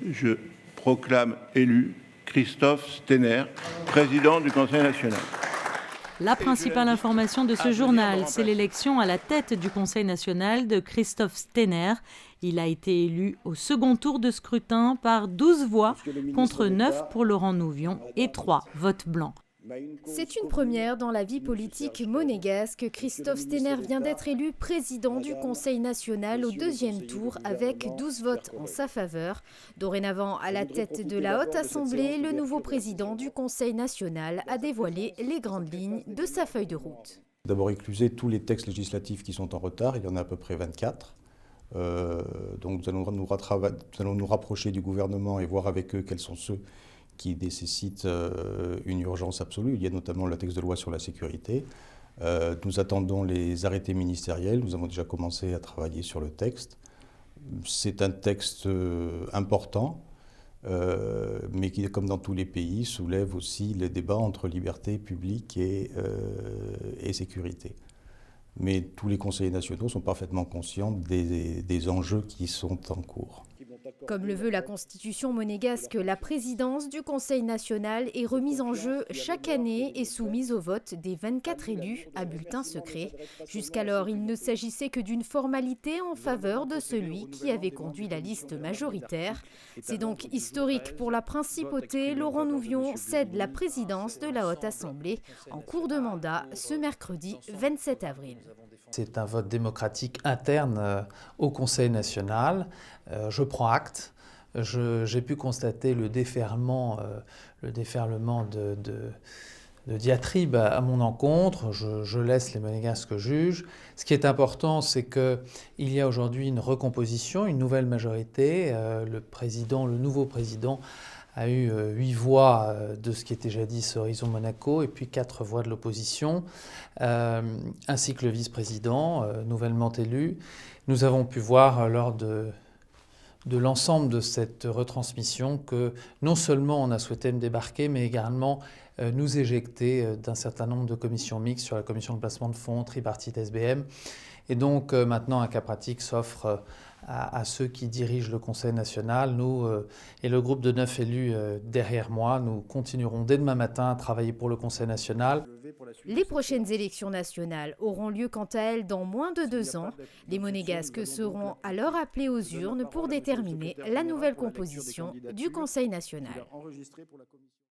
Je proclame élu Christophe Stener, président du Conseil national. La principale information de ce journal, c'est l'élection à la tête du Conseil national de Christophe Stener. Il a été élu au second tour de scrutin par 12 voix contre 9 pour Laurent Nouvion et 3 votes blancs. C'est une première dans la vie politique monégasque. Christophe Stener vient d'être élu président du Conseil national au deuxième tour avec 12 votes en sa faveur. Dorénavant, à la tête de la Haute Assemblée, le nouveau président du Conseil national a dévoilé les grandes lignes de sa feuille de route. D'abord écluser tous les textes législatifs qui sont en retard, il y en a à peu près 24. Donc nous allons nous rapprocher du gouvernement et voir avec eux quels sont ceux qui nécessitent une urgence absolue. Il y a notamment le texte de loi sur la sécurité. Nous attendons les arrêtés ministériels. Nous avons déjà commencé à travailler sur le texte. C'est un texte important, mais qui, comme dans tous les pays, soulève aussi les débats entre liberté publique et sécurité. Mais tous les conseillers nationaux sont parfaitement conscients des enjeux qui sont en cours. Comme le veut la Constitution monégasque, la présidence du Conseil national est remise en jeu chaque année et soumise au vote des 24 élus à bulletin secret. Jusqu'alors, il ne s'agissait que d'une formalité en faveur de celui qui avait conduit la liste majoritaire. C'est donc historique pour la principauté. Laurent Nouvion cède la présidence de la Haute Assemblée en cours de mandat ce mercredi 27 avril. C'est un vote démocratique interne au Conseil national. Je prends acte. J'ai pu constater le déferlement de diatribes à mon encontre. Je laisse les Monégasques juges. Ce qui est important, c'est qu'il y a aujourd'hui une recomposition, une nouvelle majorité. Le nouveau président a eu 8 voix de ce qui était jadis Horizon Monaco et puis 4 voix de l'opposition, ainsi que le vice-président nouvellement élu. Nous avons pu voir lors de l'ensemble de cette retransmission que non seulement on a souhaité me débarquer, mais également nous éjecter d'un certain nombre de commissions mixtes sur la commission de placement de fonds, tripartite SBM. Et donc maintenant un cas pratique s'offre à ceux qui dirigent le Conseil national. Nous et le groupe de 9 élus derrière moi, nous continuerons dès demain matin à travailler pour le Conseil national. Les prochaines élections nationales auront lieu quant à elles dans moins de 2 ans. Les Monégasques seront alors appelés aux urnes pour déterminer la nouvelle composition du Conseil national.